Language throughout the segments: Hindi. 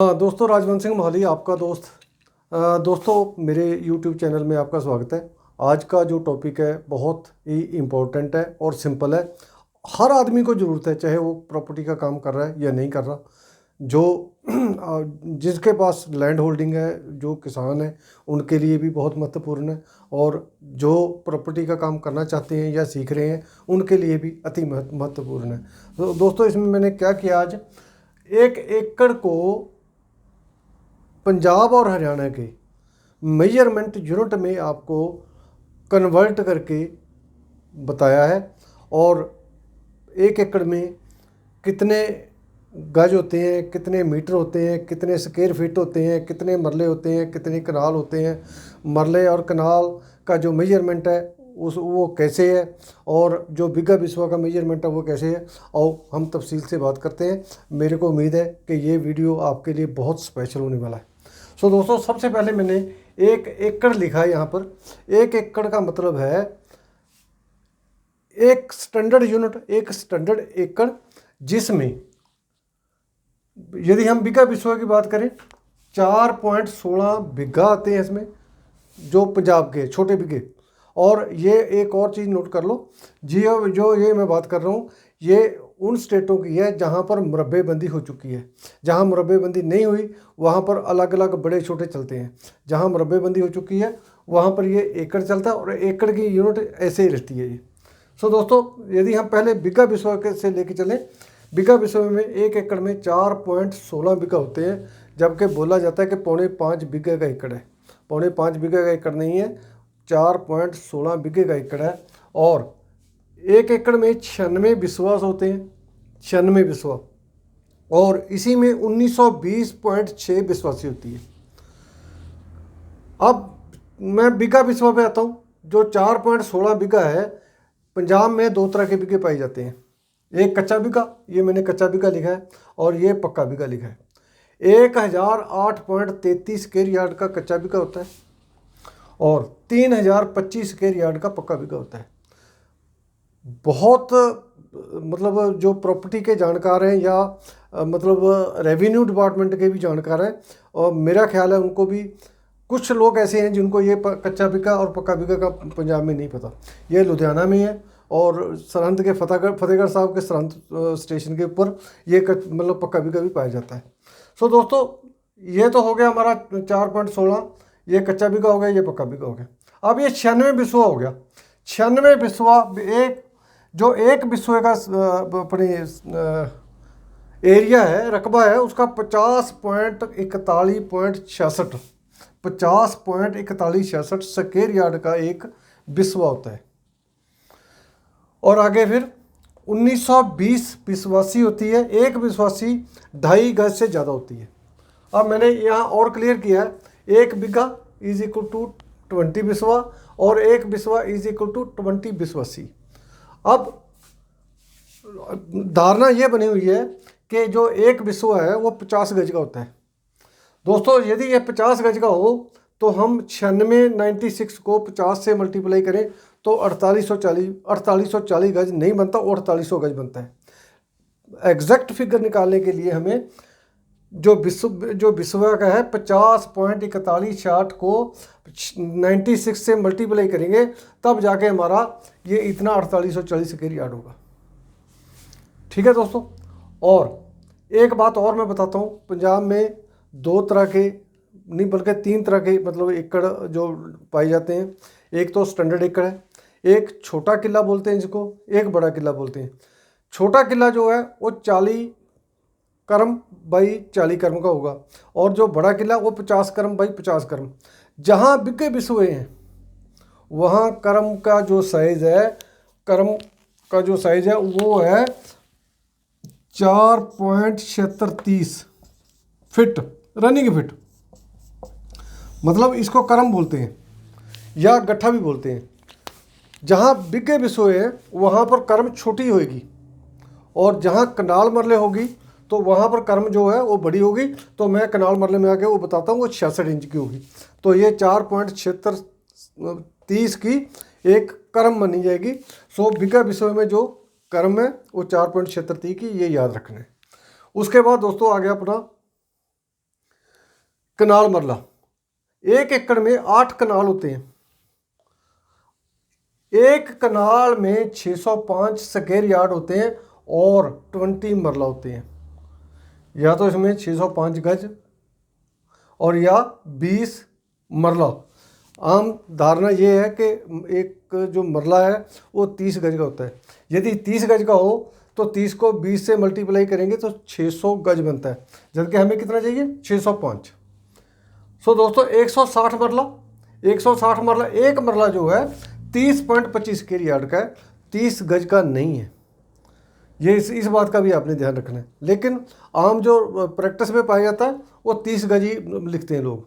हाँ दोस्तों, राजवंश सिंह मोहाली आपका दोस्त। दोस्तों, मेरे YouTube चैनल में आपका स्वागत है। आज का जो टॉपिक है बहुत ही इम्पोर्टेंट है और सिंपल है। हर आदमी को ज़रूरत है, चाहे वो प्रॉपर्टी का काम कर रहा है या नहीं कर रहा। जो जिसके पास लैंड होल्डिंग है, जो किसान है, उनके लिए भी बहुत महत्वपूर्ण है। और जो प्रॉपर्टी का काम करना चाहते हैं या सीख रहे हैं, उनके लिए भी अति महत्वपूर्ण है। तो दोस्तों, इसमें मैंने क्या किया, आज 1 एकड़ को पंजाब और हरियाणा के मेजरमेंट यूनिट में आपको कन्वर्ट करके बताया है। और 1 एकड़ में कितने गज होते हैं, कितने मीटर होते हैं, कितने स्क्वायर फीट होते हैं, कितने मरले होते हैं, कितने कनाल होते हैं, मरले और कनाल का जो मेजरमेंट है वो कैसे है, और जो बिगा बिस्वा का मेजरमेंट है वो कैसे है, और हम तफसील से बात करते हैं। मेरे को उम्मीद है कि ये वीडियो आपके लिए बहुत स्पेशल होने वाला है। सो दोस्तों, सबसे पहले मैंने 1 एकड़ लिखा है यहाँ पर। 1 एकड़ का मतलब है एक स्टैंडर्ड यूनिट, एक स्टैंडर्ड एकड़, जिसमें यदि हम बीघा बिस्वा की बात करें 4.16 बीघा आते हैं इसमें, जो पंजाब के छोटे बीघे। और ये एक और चीज़ नोट कर लो जी, जो ये मैं बात कर रहा हूँ ये उन स्टेटों की है जहाँ पर मुरब्बेबंदी हो चुकी है। जहाँ मुरब्बेबंदी नहीं हुई वहाँ पर अलग अलग बड़े छोटे चलते हैं। जहाँ मुरब्बेबंदी हो चुकी है वहाँ पर ये एकड़ चलता है, और एकड़ की यूनिट ऐसे ही रहती है ये। सो दोस्तों, यदि हम पहले बीघा बिस्वा से लेके चलें, बीघा बिस्वा में 1 एकड़ में 4.16 बीघा होते हैं, जबकि बोला जाता है कि 4.5 बीघे का एकड़ है। 4.5 बीघे का एकड़ नहीं है, 4.16 बीघे का एकड़ है। और 1 एकड़ में 96 बिस्वास होते हैं, 96 बिस्वा, और इसी में 1920.6 बिस्वासी होती है। अब मैं बीघा बिस्वा पे आता हूँ। जो 4.16 बीघा है, पंजाब में 2 तरह के बीघे पाए जाते हैं। एक कच्चा बीघा, ये मैंने कच्चा बीघा लिखा है, और ये पक्का बीघा लिखा है। 1008.33 स्क्वायर यार्ड का कच्चा बीघा होता है, और 3025 स्क्वायर यार्ड का पक्का बीघा होता है। बहुत मतलब जो प्रॉपर्टी के जानकार हैं या मतलब रेवेन्यू डिपार्टमेंट के भी जानकार हैं, और मेरा ख्याल है उनको भी, कुछ लोग ऐसे हैं जिनको ये कच्चा बीघा और पक्का बीघा का पंजाब में नहीं पता। ये लुधियाना में है, और सरहंद के फतेहगढ़ साहब के सरहंद स्टेशन के ऊपर ये मतलब पक्का बीघा भी पाया जाता है। सो दोस्तों, ये तो हो गया हमारा 4.16, ये कच्चा बीघा हो गया, ये पक्का बीघा हो गया। अब ये 96 बिस्वा हो गया। 96 बिस्वा, एक बिस्वे का अपने एरिया है, रकबा है उसका 50.4166 स्क्वायर यार्ड का एक बिस्वा होता है। और आगे फिर 1920 बिस्वासी होती है। एक बिस्वासी 2.5 गज से ज़्यादा होती है। अब मैंने यहाँ और क्लियर किया है, 1 बीघा इज इक्वल टू 20 बिस्वा, और 1 बिस्वा इज इक्वल टू 20 बिस्वासी। अब धारणा ये बनी हुई है कि जो एक बिस्वा है वो 50 गज का होता है। दोस्तों, यदि ये 50 गज का हो तो हम 96 को 50 से मल्टीप्लाई करें तो 4840 गज नहीं बनता, 4800 गज बनता है। एग्जैक्ट फिगर निकालने के लिए हमें जो बिस्वा का है 50.4160 को 96 से मल्टीप्लाई करेंगे, तब जाके हमारा ये इतना 4840 स्क्वायर यार्ड होगा। ठीक है दोस्तों। और एक बात और मैं बताता हूँ, पंजाब में 2 तरह के नहीं बल्कि 3 तरह के मतलब एकड़ जो पाए जाते हैं। एक तो स्टैंडर्ड एकड़ है, एक छोटा किला बोलते हैं जिसको, एक बड़ा किला बोलते हैं। छोटा किला जो है वो 40 कर्म बाई 40 कर्म का होगा, और जो बड़ा किला वो 50 कर्म बाई 50 कर्म। जहाँ बिगे बिस्वे हैं वहाँ कर्म का जो साइज है, कर्म का जो साइज है वो है 4.7630 फिट, रनिंग फिट। मतलब इसको कर्म बोलते हैं या गट्ठा भी बोलते हैं। जहाँ बिगे बिस्वे हैं वहाँ पर कर्म छोटी होगी, और जहाँ कनाल मरले होगी तो वहाँ पर कर्म जो है वो बड़ी होगी। तो मैं कनाल मरले में आके वो बताता हूँ, वो 66 इंच की होगी। तो ये 4.7630 की एक कर्म बनी जाएगी। सो बिगा बिस्वे में जो कर्म है वो 4.7630 की, ये याद रखना है। उसके बाद दोस्तों आ गया अपना कनाल मरला, 1 एकड़ में 8 कनाल होते हैं। एक कनाल में 605 स्क्वायर यार्ड होते हैं और 20 मरला होते हैं। या तो इसमें 605 गज और या 20 मरला। आम धारणा ये है कि एक जो मरला है वो 30 गज का होता है। यदि 30 गज का हो तो 30 को 20 से मल्टीप्लाई करेंगे तो 600 गज बनता है, जबकि हमें कितना चाहिए 605। सो दोस्तों 160 मरला, 160 मरला, एक मरला जो है 30.25 स्क्वायर यार्ड का है, 30 गज का नहीं है। ये इस बात का भी आपने ध्यान रखना है। लेकिन आम जो प्रैक्टिस में पाया जाता है वो 30 गज ही लिखते हैं लोग।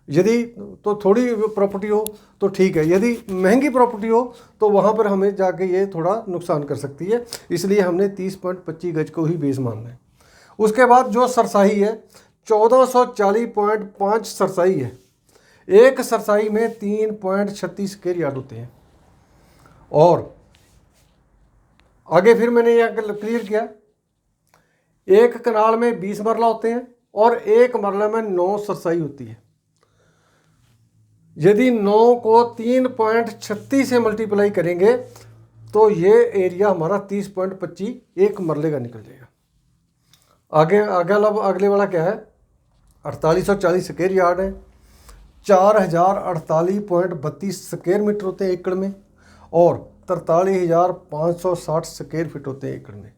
यदि तो थोड़ी प्रॉपर्टी हो तो ठीक है, यदि महंगी प्रॉपर्टी हो तो वहाँ पर हमें जाके ये थोड़ा नुकसान कर सकती है, इसलिए हमने 30.25 गज को ही बेस मानना है। उसके बाद जो सरसाई है 1440.5 सरसाई है। एक सरसाई में 3.36 स्क्वायर यार्ड होते हैं। और आगे फिर मैंने यहाँ क्लियर किया, एक कनाल में 20 मरला होते हैं और एक मरला में 9 सरसाई होती है। यदि 9 को 3.36 से मल्टीप्लाई करेंगे तो ये एरिया हमारा 30.25 एक मरले का निकल जाएगा। अगले वाला क्या है, 4840 स्क्वायर यार्ड है, 4048.32 स्क्वायर मीटर होते हैं एकड़ में और 43,560 स्क्वायर फीट होते हैं एकड़ में।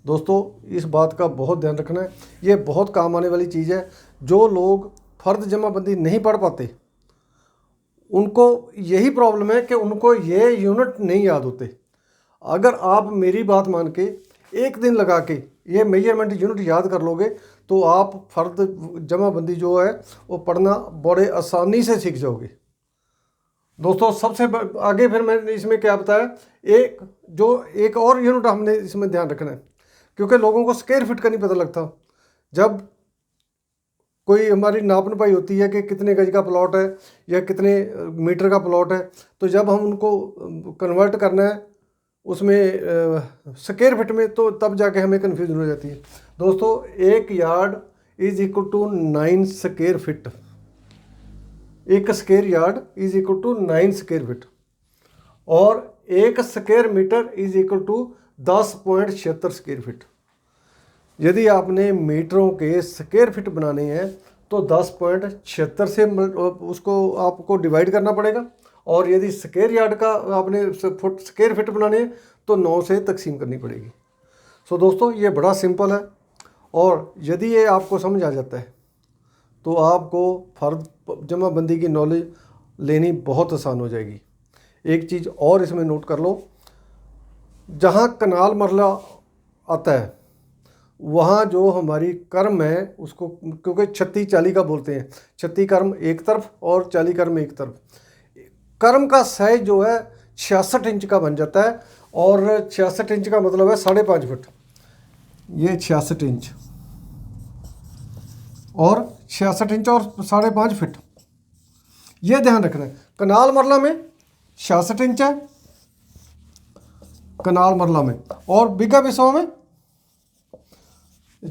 दोस्तों इस बात का बहुत ध्यान रखना है, ये बहुत काम आने वाली चीज़ है। जो लोग फर्द जमाबंदी नहीं पढ़ पाते उनको यही प्रॉब्लम है कि उनको ये यूनिट नहीं याद होते। अगर आप मेरी बात मान के एक दिन लगा के ये मेजरमेंट यूनिट याद कर लोगे तो आप फर्द जमाबंदी जो है वो पढ़ना बड़े आसानी से सीख जाओगे। दोस्तों सबसे आगे फिर मैंने इसमें क्या बताया, एक और यूनिट हमने इसमें ध्यान रखना है, क्योंकि लोगों को स्क्वायर फीट का नहीं पता लगता। जब कोई हमारी नाप नपाई होती है कि कितने गज का प्लॉट है या कितने मीटर का प्लॉट है, तो जब हम उनको कन्वर्ट करना है उसमें स्क्वायर फीट में तो तब जाके हमें कन्फ्यूजन हो जाती है। दोस्तों 1 yard is equal to 9 square feet. 1 square yard is equal to 9 square feet और 1 square metre is equal to 10.76 square feet. यदि आपने मीटरों के स्क्वायर फीट बनाने हैं तो 10.76 से उसको आपको डिवाइड करना पड़ेगा, और यदि स्क्वायर यार्ड का आपने स्क्वायर फीट बनाने हैं तो 9 से तकसीम करनी पड़ेगी। सो दोस्तों ये बड़ा सिंपल है, और यदि ये आपको समझ आ जाता है तो आपको फर्द जमाबंदी की नॉलेज लेनी बहुत आसान हो जाएगी। एक चीज़ और इसमें नोट कर लो, जहाँ कनाल मरला आता है वहाँ जो हमारी कर्म है उसको, क्योंकि 36-40 का बोलते हैं, 36 कर्म एक तरफ और 40 कर्म एक तरफ, कर्म का साइज जो है 66 इंच का बन जाता है। और 66 इंच का मतलब है 5.5 फुट। ये 66 इंच और 66 इंच और 5.5 फुट, ये ध्यान रखना है। कनाल मरला में 66 इंच है कनाल मरला में, और बिगा बिस्वा में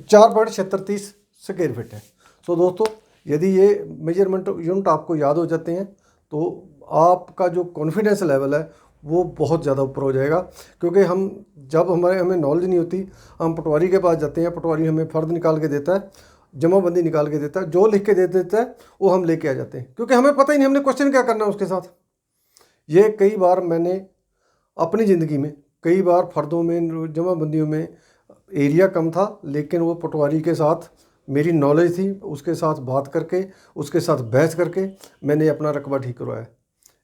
4.36 स्क्वायर फीट है। सो दोस्तों यदि ये मेजरमेंट यूनिट आपको याद हो जाते हैं तो आपका जो कॉन्फिडेंस लेवल है वो बहुत ज़्यादा ऊपर हो जाएगा। क्योंकि हमें नॉलेज नहीं होती, हम पटवारी के पास जाते हैं, पटवारी हमें फ़र्द निकाल के देता है, जमाबंदी निकाल के देता है, जो लिख के दे देता है वो हम लेके आ जाते हैं, क्योंकि हमें पता ही नहीं हमने क्वेश्चन क्या करना है उसके साथ। ये कई बार मैंने अपनी ज़िंदगी में कई बार फ़र्दों में जमाबंदियों में एरिया कम था, लेकिन वो पटवारी के साथ मेरी नॉलेज थी, उसके साथ बात करके उसके साथ बहस करके मैंने अपना रकबा ठीक करवाया।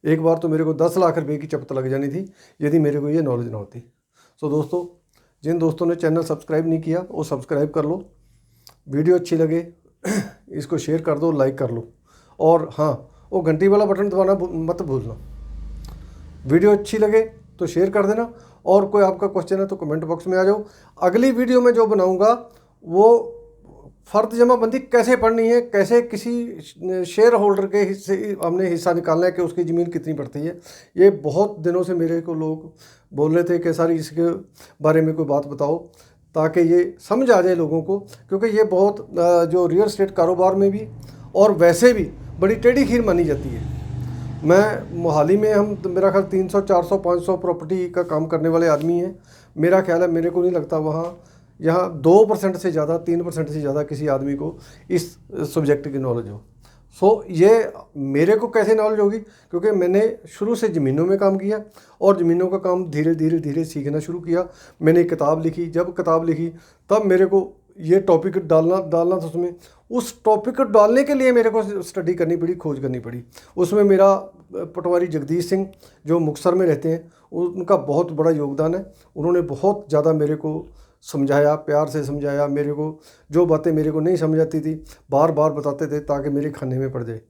एक बार तो मेरे को 10 लाख रुपए की चपत लग जानी थी यदि मेरे को ये नॉलेज ना होती। सो दोस्तों जिन दोस्तों ने चैनल सब्सक्राइब नहीं किया वो सब्सक्राइब कर लो, वीडियो अच्छी लगे इसको शेयर कर दो, लाइक कर लो, और हाँ वो घंटी वाला बटन दबाना मत भूलना। वीडियो अच्छी लगे तो शेयर कर देना, और कोई आपका क्वेश्चन है तो कमेंट बॉक्स में आ जाओ। अगली वीडियो में जो बनाऊंगा वो फ़र्द जमाबंदी कैसे पढ़नी है, कैसे किसी शेयर होल्डर के हिस्से हमने हिस्सा निकालना है कि उसकी ज़मीन कितनी पड़ती है। ये बहुत दिनों से मेरे को लोग बोल रहे थे कि सारी इसके बारे में कोई बात बताओ, ताकि ये समझ आ जाए लोगों को, क्योंकि ये बहुत जो रियल एस्टेट कारोबार में भी और वैसे भी बड़ी टेढ़ी खीर मानी जाती है। मैं मोहाली में, हम तो मेरा ख्याल 300 400 500 प्रॉपर्टी का काम करने वाले आदमी हैं। मेरा ख्याल है, मेरे को नहीं लगता वहाँ यहाँ 2% से ज़्यादा 3% से ज़्यादा किसी आदमी को इस सब्जेक्ट की नॉलेज हो। ये मेरे को कैसे नॉलेज होगी, क्योंकि मैंने शुरू से ज़मीनों में काम किया और ज़मीनों का काम धीरे धीरे सीखना शुरू किया। मैंने किताब लिखी, जब किताब लिखी तब मेरे को ये टॉपिक डालना था उसमें। उस टॉपिक को डालने के लिए मेरे को स्टडी करनी पड़ी, खोज करनी पड़ी। उसमें मेरा पटवारी जगदीश सिंह जो मुक्तसर में रहते हैं, उनका बहुत बड़ा योगदान है। उन्होंने बहुत ज़्यादा मेरे को समझाया, प्यार से समझाया। मेरे को जो बातें मेरे को नहीं समझ आती थी बार बार बताते थे ताकि मेरे खाने में पड़ जाए।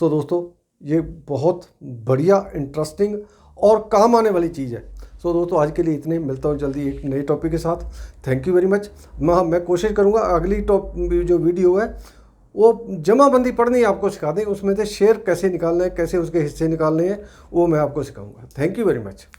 दोस्तों, ये बहुत बढ़िया, इंटरेस्टिंग और काम आने वाली चीज़ है। दोस्तों, आज के लिए इतने, मिलता हूँ जल्दी एक नए टॉपिक के साथ। Thank you very much. मैं कोशिश करूँगा अगली जो वीडियो है वो जमाबंदी पढ़नी आपको सिखा दें, उसमें से शेयर कैसे निकालना है, कैसे उसके हिस्से निकालने हैं, वो मैं आपको सिखाऊंगा। Thank you very much.